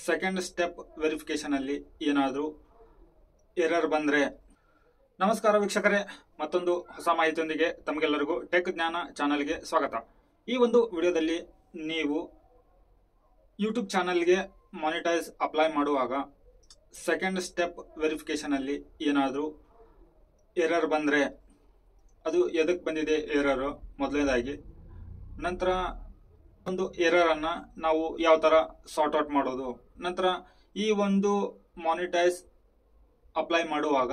Second step verification ಅಲ್ಲಿ ಏನಾದರೂ error ಬಂದ್ರೆ. ನಮಸ್ಕಾರ ವೀಕ್ಷಕರೇ, ಮತ್ತೊಂದು ಹೊಸ ಮಾಹಿತಿಯೊಂದಿಗೆ ತಮಗೆಲ್ಲರಿಗೂ ಟೆಕ್ ಜ್ಞಾನ ಚಾನಲ್ಗೆ ಸ್ವಾಗತ. ಈ ಒಂದು ವಿಡಿಯೋದಲ್ಲಿ ನೀವು ಯೂಟ್ಯೂಬ್ ಚಾನಲ್ಗೆ ಮಾನಿಟೈಸ್ ಅಪ್ಲೈ ಮಾಡುವಾಗ ಸೆಕೆಂಡ್ ಸ್ಟೆಪ್ ವೆರಿಫಿಕೇಶನ್ ಅಲ್ಲಿ ಏನಾದರೂ ಎರರ್ ಬಂದ್ರೆ ಅದು ಎದಕ್ಕೆ ಬಂದಿದೆ ಎರರ್ ಮೊದಲನೇದಾಗಿ, ನಂತರ ಒಂದು ಎರರ್ ಅನ್ನ ನಾವು ಯಾವ ತರ ಸಾರ್ಟ್ ಔಟ್ ಮಾಡೋದು, ನಂತರ ಈ ಒಂದು ಮಾನಿಟೈಸ್ ಅಪ್ಲೈ ಮಾಡುವಾಗ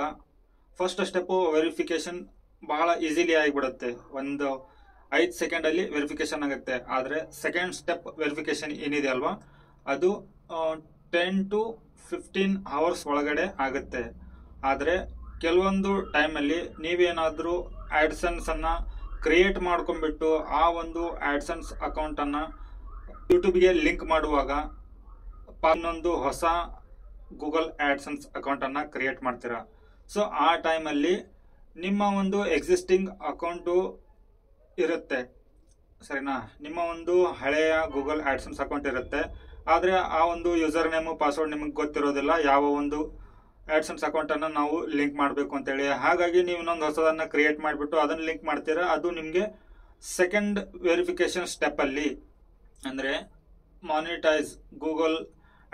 ಫಸ್ಟ್ ಸ್ಟೆಪ್ ವೆರಿಫಿಕೇಶನ್ ಬಹಳ ಈಸಿಲಿ ಆಗಿಬಿಡುತ್ತೆ. ಒಂದು 5 ಸೆಕೆಂಡ್ ಅಲ್ಲಿ ವೆರಿಫಿಕೇಶನ್ ಆಗುತ್ತೆ. ಆದರೆ ಸೆಕೆಂಡ್ ಸ್ಟೆಪ್ ವೆರಿಫಿಕೇಶನ್ ಏನಿದೆ ಅಲ್ವಾ, ಅದು 10 to 15 ಅವರ್ಸ್ ಒಳಗಡೆ ಆಗುತ್ತೆ. ಆದರೆ ಕೆಲವೊಂದು ಟೈಮಲ್ಲಿ ನೀವೇನಾದರೂ ಆಡ್ಸೆನ್ಸ್ ಅನ್ನ ಕ್ರಿಯೇಟ್ ಮಾಡ್ಕೊಂಡ್ಬಿಟ್ಟು ಆ ಒಂದು ಆಡ್ಸೆನ್ಸ್ ಅಕೌಂಟ್ ಅನ್ನ ಯೂಟ್ಯೂಬ್ಗೆ ಲಿಂಕ್ ಮಾಡುವಾಗ ಇನ್ನೊಂದು ಹೊಸ ಗೂಗಲ್ ಆಡ್ಸೆನ್ಸ್ ಅಕೌಂಟ್ ಅನ್ನ ಕ್ರಿಯೇಟ್ ಮಾಡ್ತೀರಾ. ಸೊ ಆ ಟೈಮಲ್ಲಿ ನಿಮ್ಮ ಒಂದು ಎಕ್ಸಿಸ್ಟಿಂಗ್ ಅಕೌಂಟು ಇರುತ್ತೆ, ಸರಿನಾ? ನಿಮ್ಮ ಒಂದು ಹಳೆಯ ಗೂಗಲ್ ಆಡ್ಸೆನ್ಸ್ ಅಕೌಂಟ್ ಇರುತ್ತೆ, ಆದರೆ ಆ ಒಂದು ಯೂಸರ್ ನೇಮು ಪಾಸ್ವರ್ಡ್ ನಿಮಗೆ ಗೊತ್ತಿರೋದಿಲ್ಲ, ಯಾವ ಒಂದು ಆಡ್ಸೆನ್ಸ್ ಅಕೌಂಟ್ ಅನ್ನ ನಾವು ಲಿಂಕ್ ಮಾಡಬೇಕು ಅಂತೇಳಿ. ಹಾಗಾಗಿ ನೀವು ಇನ್ನೊಂದು ಹೊಸದನ್ನ ಕ್ರಿಯೇಟ್ ಮಾಡಿಬಿಟ್ಟು ಅದನ್ನ ಲಿಂಕ್ ಮಾಡ್ತೀರಾ. ಅದು ನಿಮಗೆ ಸೆಕೆಂಡ್ ವೆರಿಫಿಕೇಶನ್ ಸ್ಟೆಪ್ ಅಲ್ಲಿ, ಅಂದ್ರೆ ಮಾನಿಟೈಸ್ ಗೂಗಲ್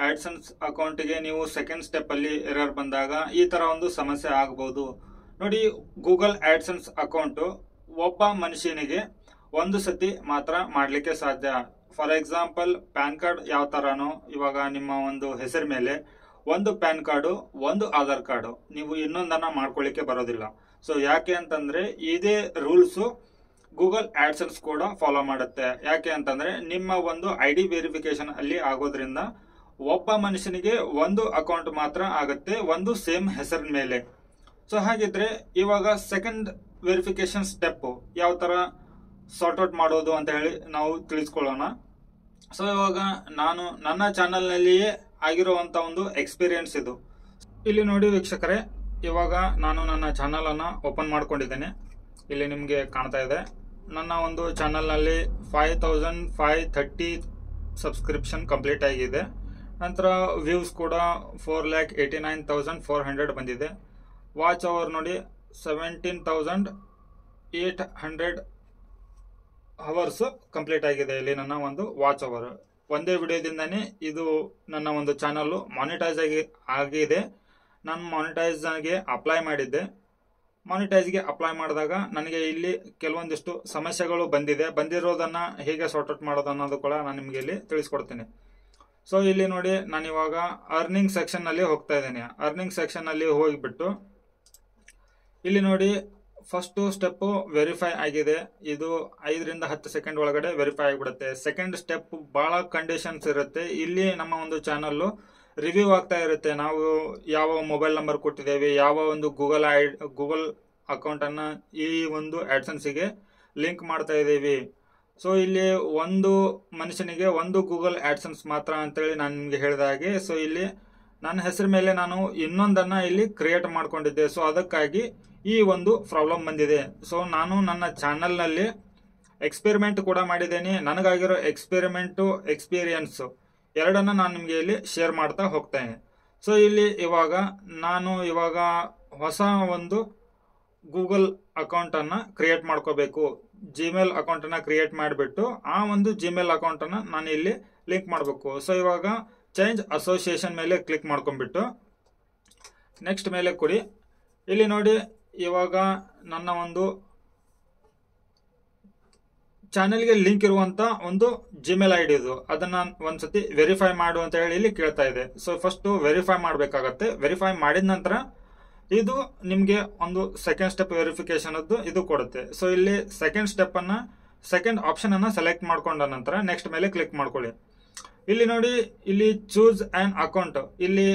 ಆಡ್ಸೆನ್ಸ್ ಅಕೌಂಟ್ಗೆ ನೀವು ಸೆಕೆಂಡ್ ಸ್ಟೆಪ್ ಅಲ್ಲಿ ಎರರ್ ಬಂದಾಗ ಈ ತರ ಒಂದು ಸಮಸ್ಯೆ ಆಗಬಹುದು. ನೋಡಿ, ಗೂಗಲ್ ಆಡ್ಸೆನ್ಸ್ ಅಕೌಂಟ್ ಒಬ್ಬ ಮನುಷ್ಯನಿಗೆ ಒಂದು ಸತಿ ಮಾತ್ರ ಮಾಡ್ಲಿಕ್ಕೆ ಸಾಧ್ಯ. ಫಾರ್ ಎಕ್ಸಾಂಪಲ್, ಪ್ಯಾನ್ ಕಾರ್ಡ್ ಯಾವ ತರನೋ, ಇವಾಗ ನಿಮ್ಮ ಒಂದು ಹೆಸರು ಮೇಲೆ ಒಂದು ಪ್ಯಾನ್ ಕಾರ್ಡು, ಒಂದು ಆಧಾರ್ ಕಾರ್ಡು, ನೀವು ಇನ್ನೊಂದನ್ನ ಮಾಡ್ಕೊಳ್ಳಿಕ್ಕೆ ಬರೋದಿಲ್ಲ. ಸೊ ಯಾಕೆ ಅಂತಂದ್ರೆ ಇದೇ ರೂಲ್ಸ್ ಗೂಗಲ್ ಆಡ್ಸೆನ್ಸ್ ಕೂಡ ಫಾಲೋ ಮಾಡುತ್ತೆ. ಯಾಕೆ ಅಂತಂದ್ರೆ ನಿಮ್ಮ ಒಂದು ID ವೆರಿಫಿಕೇಶನ್ ಅಲ್ಲಿ ಆಗೋದ್ರಿಂದ ಒಬ್ಬ ಮನುಷ್ಯನಿಗೆ ಒಂದು ಅಕೌಂಟ್ ಮಾತ್ರ ಆಗುತ್ತೆ, ಒಂದು ಸೇಮ್ ಹೆಸರಿನ ಮೇಲೆ. ಸೊ ಹಾಗಿದ್ರೆ ಇವಾಗ ಸೆಕೆಂಡ್ ವೆರಿಫಿಕೇಶನ್ ಸ್ಟೆಪ್ ಯಾವ ತರ ಸಾರ್ಟ್ ಔಟ್ ಮಾಡೋದು ಅಂತ ಹೇಳಿ ನಾವು ತಿಳಿಸ್ಕೊಳ್ಳೋಣ. ಸೊ ಇವಾಗ ನಾನು ನನ್ನ ಚಾನಲ್ ನಲ್ಲಿಯೇ ಆಗಿರುವಂತ ಒಂದು ಎಕ್ಸ್ಪೀರಿಯನ್ಸ್ ಇದು. ಇಲ್ಲಿ ನೋಡಿ ವೀಕ್ಷಕರೇ, ಇವಾಗ ನಾನು ನನ್ನ ಚಾನಲ್ ಅನ್ನ ಓಪನ್ ಮಾಡ್ಕೊಂಡಿದ್ದೇನೆ. ಇಲ್ಲಿ ನಿಮಗೆ ಕಾಣ್ತಾ ಇದೆ, ನನ್ನ ಒಂದು ಚಾನಲ್ ನಲ್ಲಿ 5530 ಸಬ್ಸ್ಕ್ರಿಪ್ಷನ್ ಕಂಪ್ಲೀಟ್ ಆಗಿದೆ. ನಂತರ ವ್ಯೂಸ್ ಕೂಡ 4,89,400 ಬಂದಿದೆ. ವಾಚ್ ಅವರ್ ನೋಡಿ 17,800 ಅವರ್ಸ್ ಕಂಪ್ಲೀಟ್ ಆಗಿದೆ ಇಲ್ಲಿ ನನ್ನ ಒಂದು ವಾಚ್ ಅವರ್. ಒಂದೇ ವಿಡಿಯೋದಿಂದಾನೇ ಇದು ನನ್ನ ಒಂದು ಚಾನಲ್ ಮಾನಿಟೈಸ್ ಆಗಿದೆ. ನಾನು ಮಾನಿಟೈಸ್ಗೆ ಅಪ್ಲೈ ಮಾಡಿದ್ದೆ. ಮಾನಿಟೈಸ್ಗೆ ಅಪ್ಲೈ ಮಾಡಿದಾಗ ನನಗೆ ಇಲ್ಲಿ ಕೆಲವೊಂದಿಷ್ಟು ಸಮಸ್ಯೆಗಳು ಬಂದಿರೋದನ್ನ ಹೇಗೆ ಸಾರ್ಟ್ ಔಟ್ ಮಾಡೋದು ಅನ್ನೋದು ಕೂಡ ನಾನು ನಿಮಗೆ ಇಲ್ಲಿ ತಿಳಿಸ್ಕೊಡ್ತೀನಿ. ಸೊ ಇಲ್ಲಿ ನೋಡಿ, ನಾನು ಇವಾಗ ಅರ್ನಿಂಗ್ ಸೆಕ್ಷನ್ ನಲ್ಲಿ ಹೋಗ್ತಾ ಇದ್ದೇನೆ. ಅರ್ನಿಂಗ್ ಸೆಕ್ಷನ್ ನಲ್ಲಿ ಹೋಗಿಬಿಟ್ಟು ಇಲ್ಲಿ ನೋಡಿ, ಫಸ್ಟ್ ಸ್ಟೆಪ್ ವೆರಿಫೈ ಆಗಿದೆ. ಇದು 5 ರಿಂದ 10 ಸೆಕೆಂಡ್ ಒಳಗಡೆ ವೆರಿಫೈ ಆಗಿಬಿಡುತ್ತೆ. ಸೆಕೆಂಡ್ ಸ್ಟೆಪ್ ಬಹಳ ಕಂಡೀಷನ್ಸ್ ಇರುತ್ತೆ. ಇಲ್ಲಿ ನಮ್ಮ ಒಂದು ಚಾನಲ್ ರಿವ್ಯೂ ಆಗ್ತಾ ಇರುತ್ತೆ. ನಾವು ಯಾವ ಮೊಬೈಲ್ ನಂಬರ್ ಕೊಟ್ಟಿದ್ದೇವೆ, ಯಾವ ಒಂದು ಗೂಗಲ್ ಅಕೌಂಟ್ ಅನ್ನ ಈ ಒಂದು ಆಡ್ಸೆನ್ಸ್ಗೆ ಲಿಂಕ್ ಮಾಡ್ತಾ ಇದ್ದೀವಿ. ಸೊ ಇಲ್ಲಿ ಒಂದು ಮನುಷ್ಯನಿಗೆ ಒಂದು ಗೂಗಲ್ ಆಡ್ಸೆನ್ಸ್ ಮಾತ್ರ ಅಂತೇಳಿ ನಾನು ನಿಮ್ಗೆ ಹೇಳಿದ ಹಾಗೆ. ಸೊ ಇಲ್ಲಿ ನನ್ನ ಹೆಸರು ಮೇಲೆ ನಾನು ಇನ್ನೊಂದನ್ನ ಇಲ್ಲಿ ಕ್ರಿಯೇಟ್ ಮಾಡ್ಕೊಂಡಿದ್ದೆ. ಸೊ ಅದಕ್ಕಾಗಿ ಈ ಒಂದು ಪ್ರಾಬ್ಲಮ್ ಬಂದಿದೆ. ಸೊ ನಾನು ನನ್ನ ಚಾನಲ್ ನಲ್ಲಿ ಎಕ್ಸ್ಪೆರಿಮೆಂಟ್ ಕೂಡ ಮಾಡಿದ್ದೇನೆ. ನನಗಾಗಿರೋ ಎಕ್ಸ್ಪೀರಿಯನ್ಸ್ ಎರಡನ್ನ ನಾನು ನಿಮ್ಗೆ ಇಲ್ಲಿ ಶೇರ್ ಮಾಡ್ತಾ ಹೋಗ್ತೇನೆ. ಸೊ ಇಲ್ಲಿ ನಾನು ಇವಾಗ ಹೊಸ ಒಂದು ಗೂಗಲ್ ಅಕೌಂಟ್ ಅನ್ನ ಕ್ರಿಯೇಟ್ ಮಾಡ್ಕೋಬೇಕು. ಜಿಮೇಲ್ ಅಕೌಂಟ್ ಅನ್ನ ಕ್ರಿಯೇಟ್ ಮಾಡಿಬಿಟ್ಟು ಆ ಒಂದು ಜಿಮೇಲ್ ಅಕೌಂಟ್ ಅನ್ನ ನಾನು ಇಲ್ಲಿ ಲಿಂಕ್ ಮಾಡಬೇಕು. ಸೊ ಇವಾಗ ಚೇಂಜ್ ಅಸೋಸಿಯೇಷನ್ ಮೇಲೆ ಕ್ಲಿಕ್ ಮಾಡ್ಕೊಂಡ್ಬಿಟ್ಟು ನೆಕ್ಸ್ಟ್ ಮೇಲೆ ಕೊಡಿ. ಇಲ್ಲಿ ನೋಡಿ, ಇವಾಗ ನನ್ನ ಒಂದು ಚಾನೆಲ್ಗೆ ಲಿಂಕ್ ಇರುವಂತ ಒಂದು ಜಿಮೇಲ್ ID ಇದು, ಅದನ್ನ ಒಂದ್ಸತಿ ವೆರಿಫೈ ಮಾಡು ಅಂತ ಹೇಳಿ ಇಲ್ಲಿ ಕೇಳ್ತಾ ಇದೆ. ಸೊ ಫಸ್ಟ್ ವೆರಿಫೈ ಮಾಡ್ಬೇಕಾಗತ್ತೆ. ವೆರಿಫೈ ಮಾಡಿದ ನಂತರ ಇದು ನಿಮ್ಗೆ ಒಂದು ಸೆಕೆಂಡ್ ಸ್ಟೆಪ್ ವೆರಿಫಿಕೇಶನ್ ಇದು ಕೊಡುತ್ತೆ. ಸೊ ಇಲ್ಲಿ ಸೆಕೆಂಡ್ ಆಪ್ಷನ್ ಅನ್ನ ಸೆಲೆಕ್ಟ್ ಮಾಡ್ಕೊಂಡ ನಂತರ ನೆಕ್ಸ್ಟ್ ಮೇಲೆ ಕ್ಲಿಕ್ ಮಾಡ್ಕೊಳ್ಳಿ. ಇಲ್ಲಿ ನೋಡಿ, ಇಲ್ಲಿ ಚೂಸ್ ಆನ್ ಅಕೌಂಟ್, ಇಲ್ಲಿ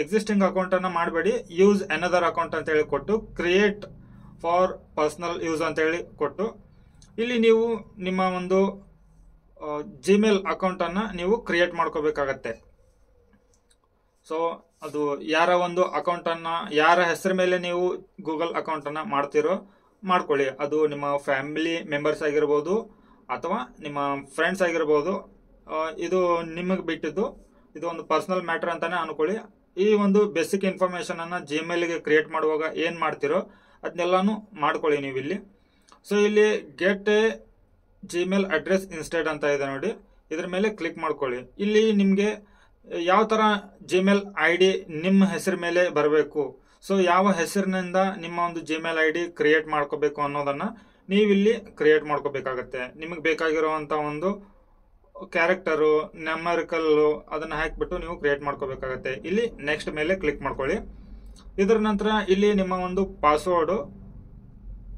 ಎಕ್ಸಿಸ್ಟಿಂಗ್ ಅಕೌಂಟ್ ಅನ್ನ ಮಾಡಬೇಡಿ, ಯೂಸ್ ಅನದರ್ ಅಕೌಂಟ್ ಅಂತ ಹೇಳಿ ಕೊಟ್ಟು ಕ್ರಿಯೇಟ್ ಫಾರ್ ಪರ್ಸನಲ್ ಯೂಸ್ ಅಂತ ಹೇಳಿ ಕೊಟ್ಟು ಇಲ್ಲಿ ನೀವು ನಿಮ್ಮ ಒಂದು ಜಿಮೇಲ್ ಅಕೌಂಟ್ ಅನ್ನ ನೀವು ಕ್ರಿಯೇಟ್ ಮಾಡ್ಕೋಬೇಕಾಗತ್ತೆ. ಸೊ ಅದು ಯಾರ ಒಂದು ಅಕೌಂಟ್ ಅನ್ನ, ಯಾರ ಹೆಸರು ಮೇಲೆ ನೀವು ಗೂಗಲ್ ಅಕೌಂಟ್ ಅನ್ನ ಮಾಡ್ತೀರೋ ಮಾಡ್ಕೊಳ್ಳಿ. ಅದು ನಿಮ್ಮ ಫ್ಯಾಮಿಲಿ ಮೆಂಬರ್ಸ್ ಆಗಿರ್ಬೋದು ಅಥವಾ ನಿಮ್ಮ ಫ್ರೆಂಡ್ಸ್ ಆಗಿರ್ಬೋದು, ಇದು ನಿಮಗೆ ಬಿಟ್ಟಿದ್ದು. ಇದು ಒಂದು ಪರ್ಸನಲ್ ಮ್ಯಾಟರ್ ಅಂತಾನೆ ಅನ್ಕೊಳ್ಳಿ. ಈ ಒಂದು ಬೇಸಿಕ್ ಇನ್ಫಾರ್ಮೇಶನ್ ಅನ್ನ ಜಿಮೇಲ್ಗೆ ಕ್ರಿಯೇಟ್ ಮಾಡುವಾಗ ಏನ್ ಮಾಡ್ತಿರೋ ಅದನ್ನೆಲ್ಲಾನು ಮಾಡ್ಕೊಳ್ಳಿ ನೀವು ಇಲ್ಲಿ. ಸೊ ಇಲ್ಲಿ get A Gmail address instead ಅಂತ ಇದೆ ನೋಡಿ, ಇದ್ರ ಮೇಲೆ ಕ್ಲಿಕ್ ಮಾಡ್ಕೊಳ್ಳಿ. ಇಲ್ಲಿ ನಿಮ್ಗೆ ಯಾವ ತರ ಜಿಮೇಲ್ ಐ ಡಿ ನಿಮ್ಮ ಹೆಸರ ಮೇಲೆ ಬರಬೇಕು, ಸೊ ಯಾವ ಹೆಸರಿನಿಂದ ನಿಮ್ಮ ಒಂದು ಜಿಮೇಲ್ ಐ ಡಿ ಕ್ರಿಯೇಟ್ ಮಾಡ್ಕೋಬೇಕು ಅನ್ನೋದನ್ನ ನೀವಿಲ್ಲಿ ಕ್ರಿಯೇಟ್ ಮಾಡ್ಕೋಬೇಕಾಗತ್ತೆ. ನಿಮಗೆ ಬೇಕಾಗಿರುವಂತ ಒಂದು ಕ್ಯಾರೆಕ್ಟರು ನ್ಯೂಮರಿಕಲ್ ಅದನ್ನ ಹಾಕಿಬಿಟ್ಟು ನೀವು ಕ್ರಿಯೇಟ್ ಮಾಡ್ಕೋಬೇಕಾಗತ್ತೆ. ಇಲ್ಲಿ ನೆಕ್ಸ್ಟ್ ಮೇಲೆ ಕ್ಲಿಕ್ ಮಾಡ್ಕೊಳ್ಳಿ. ಇದರ ನಂತರ ಇಲ್ಲಿ ನಿಮ್ಮ ಒಂದು ಪಾಸ್ವರ್ಡ್,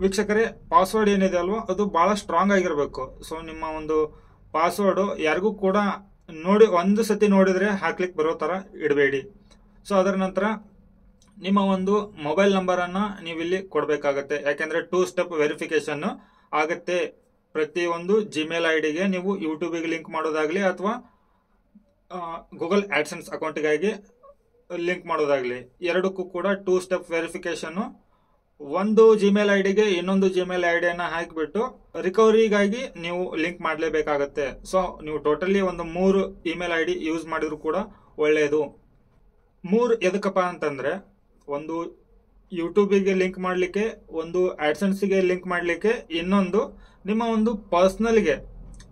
ವೀಕ್ಷಕರೇ ಪಾಸ್ವರ್ಡ್ ಏನಿದೆ ಅಲ್ವಾ ಅದು ಬಹಳ ಸ್ಟ್ರಾಂಗ್ ಆಗಿರ್ಬೇಕು. ಸೊ ನಿಮ್ಮ ಒಂದು ಪಾಸ್ವರ್ಡ್ ಯಾರಿಗೂ ಕೂಡ ನೋಡಿ ಒಂದು ಸತಿ ನೋಡಿದ್ರೆ ಹಾಕ್ಲಿಕ್ಕೆ ಬರೋ ತರ ಇಡಬೇಡಿ. ಸೊ ಅದರ ನಂತರ ನಿಮ್ಮ ಒಂದು ಮೊಬೈಲ್ ನಂಬರ್ ಅನ್ನ ನೀವಿಲ್ಲಿ ಕೊಡಬೇಕಾಗತ್ತೆ. ಯಾಕೆಂದ್ರೆ 2 ಸ್ಟೆಪ್ ವೆರಿಫಿಕೇಶನ್ ಆಗತ್ತೆ ಪ್ರತಿ ಒಂದು ಜಿಮೇಲ್ ಐ ಡಿಗೆ. ನೀವು ಯೂಟ್ಯೂಬಿಗೆ ಲಿಂಕ್ ಮಾಡೋದಾಗ್ಲಿ ಅಥವಾ ಗೂಗಲ್ ಆಡ್ಸೆನ್ಸ್ ಅಕೌಂಟ್ಗಾಗಿ ಲಿಂಕ್ ಮಾಡೋದಾಗ್ಲಿ, ಎರಡಕ್ಕೂ ಕೂಡ 2 ಸ್ಟೆಪ್ ವೆರಿಫಿಕೇಶನ್. ಒಂದು ಜಿಮೇಲ್ ಐ ಡಿಗೆ ಇನ್ನೊಂದು ಜಿಮೇಲ್ ಐ ಡಿಯನ್ನ ಹಾಕಿಬಿಟ್ಟು ರಿಕವರಿಗಾಗಿ ನೀವು ಲಿಂಕ್ ಮಾಡಲೇಬೇಕಾಗತ್ತೆ. ಸೊ ನೀವು ಟೋಟಲಿ ಒಂದು 3 ಇಮೇಲ್ ಐ ಡಿ ಯೂಸ್ ಮಾಡಿದ್ರು ಕೂಡ ಒಳ್ಳೆಯದು. 3 ಎದಕ್ಕಪ್ಪ ಅಂತಂದ್ರೆ, ಒಂದು ಯೂಟ್ಯೂಬಿಗೆ ಲಿಂಕ್ ಮಾಡಲಿಕ್ಕೆ, ಒಂದು ಆಡ್ಸೆನ್ಸ್ಗೆ ಲಿಂಕ್ ಮಾಡಲಿಕ್ಕೆ, ಇನ್ನೊಂದು ನಿಮ್ಮ ಒಂದು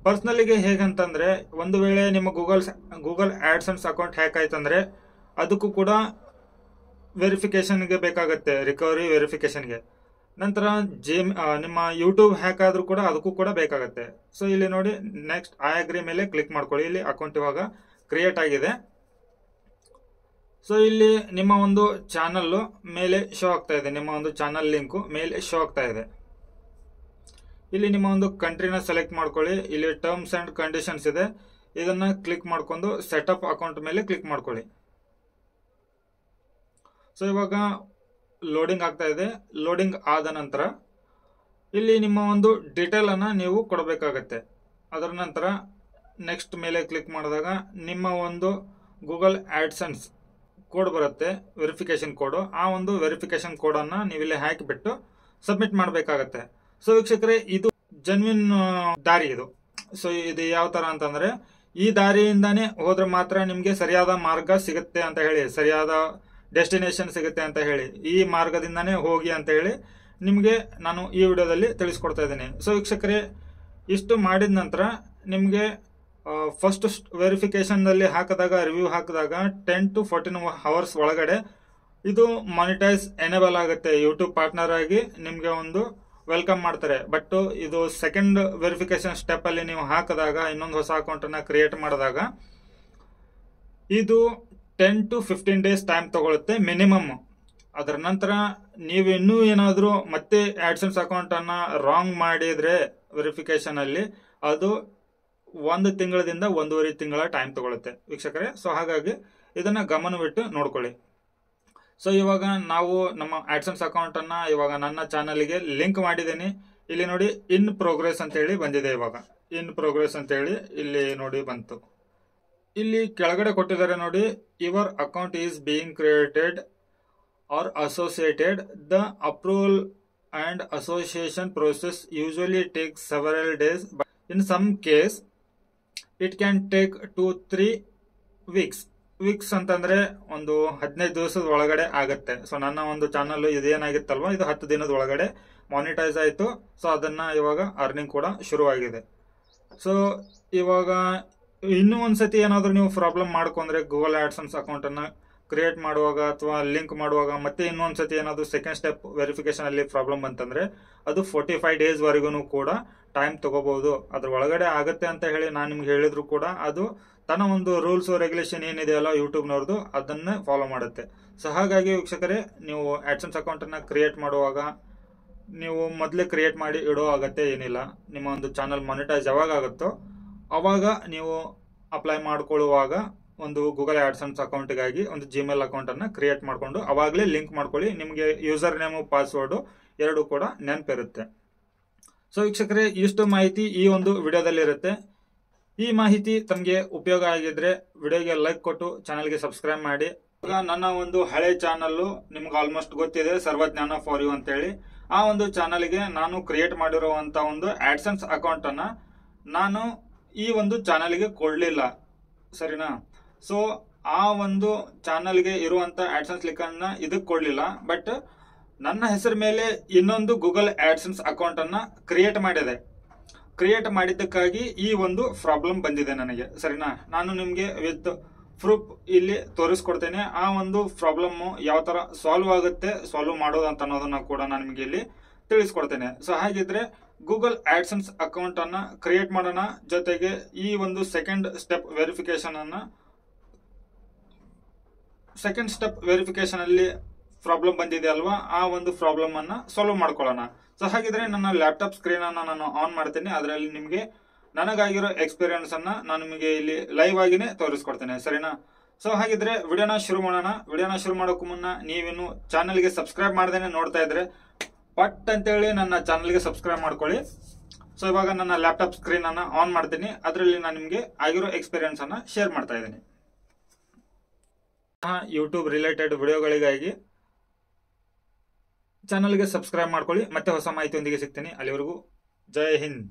ಪರ್ಸನಲ್ಗೆ ಹೇಗಂತಂದ್ರೆ ಒಂದು ವೇಳೆ ನಿಮ್ಮ ಗೂಗಲ್ ಆಡ್ಸೆನ್ಸ್ ಅಕೌಂಟ್ ಹ್ಯಾಕ್ ಆಯ್ತಂದ್ರೆ ಅದಕ್ಕೂ ಕೂಡ ವೆರಿಫಿಕೇಶನ್ಗೆ ಬೇಕಾಗತ್ತೆ, ರಿಕವರಿ ವೆರಿಫಿಕೇಶನ್ಗೆ. ನಂತರ ನಿಮ್ಮ ಯೂಟ್ಯೂಬ್ ಹ್ಯಾಕ್ ಆದ್ರೂ ಕೂಡ ಅದಕ್ಕೂ ಕೂಡ ಬೇಕಾಗತ್ತೆ. ಸೊ ಇಲ್ಲಿ ನೋಡಿ ನೆಕ್ಸ್ಟ್ ಐ ಅಗ್ರಿ ಮೇಲೆ ಕ್ಲಿಕ್ ಮಾಡ್ಕೊಳ್ಳಿ. ಇಲ್ಲಿ ಅಕೌಂಟ್ ಇವಾಗ ಕ್ರಿಯೇಟ್ ಆಗಿದೆ. ಸೊ ಇಲ್ಲಿ ನಿಮ್ಮ ಒಂದು ಚಾನಲ್ ಮೇಲೆ ಶೋ ಆಗ್ತಾ ಇದೆ, ನಿಮ್ಮ ಒಂದು ಚಾನಲ್ ಲಿಂಕ್ ಮೇಲೆ ಶೋ ಆಗ್ತಾ ಇದೆ. ಇಲ್ಲಿ ನಿಮ್ಮ ಒಂದು ಕಂಟ್ರಿನ ಸೆಲೆಕ್ಟ್ ಮಾಡ್ಕೊಳ್ಳಿ. ಇಲ್ಲಿ ಟರ್ಮ್ಸ್ ಅಂಡ್ ಕಂಡೀಷನ್ಸ್ ಇದೆ, ಇದನ್ನ ಕ್ಲಿಕ್ ಮಾಡ್ಕೊಂಡು ಸೆಟಪ್ ಅಕೌಂಟ್ ಮೇಲೆ ಕ್ಲಿಕ್ ಮಾಡ್ಕೊಳ್ಳಿ. ಸೊ ಇವಾಗ ಲೋಡಿಂಗ್ ಆಗ್ತಾ ಇದೆ. ಲೋಡಿಂಗ್ ಆದ ನಂತರ ಇಲ್ಲಿ ನಿಮ್ಮ ಒಂದು ಡೀಟೇಲ್ ಅನ್ನ ನೀವು ಕೊಡಬೇಕಾಗತ್ತೆ. ಅದರ ನಂತರ ನೆಕ್ಸ್ಟ್ ಮೇಲೆ ಕ್ಲಿಕ್ ಮಾಡಿದಾಗ ನಿಮ್ಮ ಒಂದು ಗೂಗಲ್ ಆಡ್ಸೆನ್ಸ್ ಕೋಡ್ ಬರುತ್ತೆ, ವೆರಿಫಿಕೇಶನ್ ಕೋಡ್. ಆ ಒಂದು ವೆರಿಫಿಕೇಶನ್ ಕೋಡ್ ಅನ್ನ ನೀವಿಲ್ಲಿ ಹಾಕಿಬಿಟ್ಟು ಸಬ್ಮಿಟ್ ಮಾಡಬೇಕಾಗತ್ತೆ. ಸೊ ವೀಕ್ಷಕರೇ ಇದು ಜೆನ್ವಿನ್ ದಾರಿ ಇದು. ಸೊ ಇದು ಯಾವ ತರ ಅಂತಂದ್ರೆ, ಈ ದಾರಿಯಿಂದಾನೇ ಹೋದ್ರೆ ಮಾತ್ರ ನಿಮ್ಗೆ ಸರಿಯಾದ ಮಾರ್ಗ ಸಿಗುತ್ತೆ ಅಂತ ಹೇಳಿ, ಸರಿಯಾದ ಡೆಸ್ಟಿನೇಷನ್ ಸಿಗುತ್ತೆ ಅಂತ ಹೇಳಿ, ಈ ಮಾರ್ಗದಿಂದಾನೇ ಹೋಗಿ ಅಂತ ಹೇಳಿ ನಿಮ್ಗೆ ನಾನು ಈ ವಿಡಿಯೋದಲ್ಲಿ ತಿಳಿಸ್ಕೊಡ್ತಾ ಇದ್ದೀನಿ. ಸೊ ವೀಕ್ಷಕರೇ ಇಷ್ಟು ಮಾಡಿದ ನಂತರ ನಿಮ್ಗೆ ಫಸ್ಟ್ ವೆರಿಫಿಕೇಶನ್ ನಲ್ಲಿ ಹಾಕಿದಾಗ, ರಿವ್ಯೂ ಹಾಕಿದಾಗ 10 to 14 ಅವರ್ಸ್ ಒಳಗಡೆ ಇದು ಮಾನಿಟೈಸ್ ಎನೇಬಲ್ ಆಗುತ್ತೆ. ಯೂಟ್ಯೂಬ್ ಪಾರ್ಟ್ನರ್ ಆಗಿ ನಿಮ್ಗೆ ಒಂದು ವೆಲ್ಕಮ್ ಮಾಡ್ತಾರೆ. ಬಟ್ ಇದು ಸೆಕೆಂಡ್ ವೆರಿಫಿಕೇಶನ್ ಸ್ಟೆಪ್ ಅಲ್ಲಿ ನೀವು ಹಾಕಿದಾಗ, ಇನ್ನೊಂದು ಹೊಸ ಅಕೌಂಟ್ ಅನ್ನ ಕ್ರಿಯೇಟ್ ಮಾಡಿದಾಗ ಇದು 10 to 15 ಡೇಸ್ ಟೈಮ್ ತಗೊಳುತ್ತೆ ಮಿನಿಮಮ್. ಅದರ ನಂತರ ನೀವು ಇನ್ನೂ ಏನಾದರೂ ಮತ್ತೆ ಆಡ್ಸೆನ್ಸ್ ಅಕೌಂಟ್ ಅನ್ನ ರಾಂಗ್ ಮಾಡಿದ್ರೆ ವೆರಿಫಿಕೇಶನ್ ಅಲ್ಲಿ ಅದು 1 ತಿಂಗಳದಿಂದ 1.5 ತಿಂಗಳ ಟೈಮ್ ತಗೊಳುತ್ತೆ ವೀಕ್ಷಕರೇ. ಸೊ ಹಾಗಾಗಿ ಇದನ್ನ ಗಮನವಿಟ್ಟು ನೋಡ್ಕೊಳ್ಳಿ. ಸೊ ಇವಾಗ ನಾವು ನಮ್ಮ ಆಡ್ಸೆನ್ಸ್ ಅಕೌಂಟ್ ಅನ್ನ ಇವಾಗ ನನ್ನ ಚಾನಲ್ಗೆ ಲಿಂಕ್ ಮಾಡಿದ್ದೀನಿ. ಇಲ್ಲಿ ನೋಡಿ ಇನ್ ಪ್ರೋಗ್ರೆಸ್ ಅಂತ ಹೇಳಿ ಬಂದಿದೆ. ಇವಾಗ ಇನ್ ಪ್ರೋಗ್ರೆಸ್ ಅಂತ ಹೇಳಿ ಇಲ್ಲಿ ನೋಡಿ ಬಂತು. ಇಲ್ಲಿ ಕೆಳಗಡೆ ಕೊಟ್ಟಿದ್ದಾರೆ ನೋಡಿ, your account is being created or associated. The approval and association process usually takes several days. In some case it can take 2-3 weeks. Weeks ಅಂತಂದ್ರೆ ಒಂದು 15 ದಿವಸದ ಒಳಗಡೆ ಆಗತ್ತೆ. ಸೊ ನನ್ನ ಒಂದು ಚಾನಲ್ ಇದೇನಾಗಿತ್ತಲ್ವಾ, ಇದು 10 ದಿನದ ಒಳಗಡೆ ಮಾನಿಟೈಸ್ ಆಯ್ತು. ಸೊ ಅದನ್ನ ಇವಾಗ ಅರ್ನಿಂಗ್ ಕೂಡ ಶುರುವಾಗಿದೆ. ಸೊ ಇವಾಗ ಇನ್ನೂ ಒಂದ್ಸತಿ ಏನಾದ್ರು ನೀವು ಪ್ರಾಬ್ಲಮ್ ಮಾಡ್ಕೊಂಡ್ರೆ ಗೂಗಲ್ ಆಡ್ಸೆನ್ಸ್ ಅಕೌಂಟ್ ಅನ್ನ ಕ್ರಿಯೇಟ್ ಮಾಡುವಾಗ ಅಥವಾ ಲಿಂಕ್ ಮಾಡುವಾಗ ಮತ್ತೆ ಇನ್ನೊಂದ್ಸತಿ ಏನಾದ್ರು ಸೆಕೆಂಡ್ ಸ್ಟೆಪ್ ವೆರಿಫಿಕೇಶನ್ ಅಲ್ಲಿ ಪ್ರಾಬ್ಲಮ್ ಬಂತಂದ್ರೆ ಅದು 45 ಡೇಸ್ ವರೆಗೂ ಕೂಡ ಟೈಮ್ ತಗೋಬಹುದು. ಅದ್ರ ಒಳಗಡೆ ಆಗತ್ತೆ ಅಂತ ಹೇಳಿ ನಾನು ನಿಮ್ಗೆ ಹೇಳಿದ್ರು ಕೂಡ ಅದು ತನ್ನ ಒಂದು ರೂಲ್ಸ್ ರೆಗ್ಯುಲೇಷನ್ ಏನಿದೆಯಲ್ಲ ಯೂಟ್ಯೂಬ್ನವ್ರದ್ದು ಅದನ್ನೇ ಫಾಲೋ ಮಾಡುತ್ತೆ. ಸೊ ಹಾಗಾಗಿ ವೀಕ್ಷಕರೇ ನೀವು ಆಡ್ಸೆನ್ಸ್ ಅಕೌಂಟ್ ಅನ್ನ ಕ್ರಿಯೇಟ್ ಮಾಡುವಾಗ ನೀವು ಮೊದಲೇ ಕ್ರಿಯೇಟ್ ಮಾಡಿ ಇಡೋ ಅಗತ್ಯ ಏನಿಲ್ಲ. ನಿಮ್ಮ ಒಂದು ಚಾನಲ್ ಮಾನಿಟೈಸ್ ಯಾವಾಗ ಆಗುತ್ತೋ ಅವಾಗ ನೀವು ಅಪ್ಲೈ ಮಾಡ್ಕೊಳ್ಳುವಾಗ ಒಂದು ಗೂಗಲ್ ಆಡ್ಸೆನ್ಸ್ ಅಕೌಂಟ್ಗಾಗಿ ಒಂದು ಜಿಮೇಲ್ ಅಕೌಂಟ್ ಅನ್ನ ಕ್ರಿಯೇಟ್ ಮಾಡ್ಕೊಂಡು ಅವಾಗಲೇ ಲಿಂಕ್ ಮಾಡ್ಕೊಳ್ಳಿ. ನಿಮಗೆ ಯೂಸರ್ ನೇಮು ಪಾಸ್ವರ್ಡ್ ಎರಡು ಕೂಡ ನೆನಪಿರುತ್ತೆ. ಸೊ ವೀಕ್ಷಕರೇ ಇಷ್ಟು ಮಾಹಿತಿ ಈ ಒಂದು ವಿಡಿಯೋದಲ್ಲಿ ಇರುತ್ತೆ. ಈ ಮಾಹಿತಿ ತಮಗೆ ಉಪಯೋಗ ಆಗಿದ್ರೆ ವಿಡಿಯೋಗೆ ಲೈಕ್ ಕೊಟ್ಟು ಚಾನಲ್ಗೆ ಸಬ್ಸ್ಕ್ರೈಬ್ ಮಾಡಿ. ಈಗ ನನ್ನ ಒಂದು ಹಳೆ ಚಾನಲ್ ನಿಮ್ಗೆ ಆಲ್ಮೋಸ್ಟ್ ಗೊತ್ತಿದೆ, ಸರ್ವಜ್ಞಾನ ಫಾರ್ ಯು ಅಂತ ಹೇಳಿ. ಆ ಒಂದು ಚಾನಲ್ಗೆ ನಾನು ಕ್ರಿಯೇಟ್ ಮಾಡಿರುವಂತ ಒಂದು ಆಡ್ಸೆನ್ಸ್ ಅಕೌಂಟ್ ಅನ್ನ ನಾನು ಈ ಒಂದು ಚಾನಲ್ಗೆ ಕೊಡ್ಲಿಲ್ಲ, ಸರಿನಾ? ಸೊ ಆ ಒಂದು ಚಾನಲ್ಗೆ ಇರುವಂತ ಆಡ್ಸೆನ್ಸ್ ಲಿಂಕ್ ಅನ್ನ ಇದಕ್ಕೆ ಕೊಡ್ಲಿಲ್ಲ. ಬಟ್ ನನ್ನ ಹೆಸರ ಮೇಲೆ ಇನ್ನೊಂದು ಗೂಗಲ್ ಆಡ್ಸೆನ್ಸ್ ಅಕೌಂಟ್ ಅನ್ನ ಕ್ರಿಯೇಟ್ ಮಾಡಿದೆ. ಕ್ರಿಯೇಟ್ ಮಾಡಿದ್ದಕ್ಕಾಗಿ ಈ ಒಂದು ಪ್ರಾಬ್ಲಮ್ ಬಂದಿದೆ ನನಗೆ. ಸರಿನಾ, ನಾನು ನಿಮ್ಗೆ ವಿತ್ ಪ್ರೂಫ್ ಇಲ್ಲಿ ತೋರಿಸ್ಕೊಡ್ತೇನೆ. ಆ ಒಂದು ಪ್ರಾಬ್ಲಮ್ ಯಾವ ತರ ಸಾಲ್ವ್ ಆಗುತ್ತೆ, ಸಾಲ್ವ್ ಮಾಡೋದು ಅಂತ ಅನ್ನೋದನ್ನ ಕೂಡ ನಾನು ನಿಮ್ಗೆ ಇಲ್ಲಿ ತಿಳಿಸ್ಕೊಡ್ತೇನೆ. ಸೊ ಹಾಗಿದ್ರೆ ಗೂಗಲ್ ಆಡ್ಸೆನ್ಸ್ ಅಕೌಂಟ್ ಅನ್ನ ಕ್ರಿಯೇಟ್ ಮಾಡೋಣ. ಜೊತೆಗೆ ಈ ಒಂದು ಸೆಕೆಂಡ್ ಸ್ಟೆಪ್ ವೆರಿಫಿಕೇಶನ್ ಅಲ್ಲಿ ಪ್ರಾಬ್ಲಮ್ ಬಂದಿದೆ ಅಲ್ವಾ, ಆ ಒಂದು ಪ್ರಾಬ್ಲಮ್ ಅನ್ನ ಸಾಲ್ವ್ ಮಾಡ್ಕೊಳ್ಳೋಣ. ಸೊ ಹಾಗಿದ್ರೆ ನನ್ನ ಲ್ಯಾಪ್ಟಾಪ್ ಸ್ಕ್ರೀನ್ ಅನ್ನ ನಾನು ಆನ್ ಮಾಡ್ತೀನಿ. ಅದರಲ್ಲಿ ನಿಮ್ಗೆ ನನಗಾಗಿರೋ ಎಕ್ಸ್ಪೀರಿಯನ್ಸ್ ಅನ್ನ ನಾನು ನಿಮಗೆ ಇಲ್ಲಿ ಲೈವ್ ಆಗಿನೇ ತೋರಿಸ್ಕೊಡ್ತೇನೆ. ಸರಿನಾ, ಸೊ ಹಾಗಿದ್ರೆ ವಿಡಿಯೋನ ಶುರು ಮಾಡೋಣ. ವಿಡಿಯೋನ ಶುರು ಮಾಡೋಕ್ಕೂ ಮುನ್ನ ನೀವಿನ್ನು ಚಾನಲ್ಗೆ ಸಬ್ಸ್ಕ್ರೈಬ್ ಮಾಡ್ದೇನೆ ನೋಡ್ತಾ ಇದ್ರೆ ಪಟ್ ಅಂತೇಳಿ ನನ್ನ ಚಾನಲ್ಗೆ ಸಬ್ಸ್ಕ್ರೈಬ್ ಮಾಡ್ಕೊಳ್ಳಿ. ಸೊ ಇವಾಗ ನನ್ನ ಲ್ಯಾಪ್ಟಾಪ್ ಸ್ಕ್ರೀನ್ ಅನ್ನ ಆನ್ ಮಾಡ್ತೀನಿ. ಅದರಲ್ಲಿ ನಾನು ನಿಮಗೆ ಆಗಿರೋ ಎಕ್ಸ್ಪೀರಿಯನ್ಸ್ ಅನ್ನ ಶೇರ್ ಮಾಡ್ತಾ ಇದ್ದೀನಿ. ಯೂಟ್ಯೂಬ್ ರಿಲೇಟೆಡ್ ವಿಡಿಯೋಗಳಿಗಾಗಿ ಚಾನಲ್ಗೆ ಸಬ್ಸ್ಕ್ರೈಬ್ ಮಾಡ್ಕೊಳ್ಳಿ. ಮತ್ತೆ ಹೊಸ ಮಾಹಿತಿಯೊಂದಿಗೆ ಸಿಗ್ತೀನಿ. ಅಲ್ಲಿವರೆಗೂ ಜೈ ಹಿಂದ್.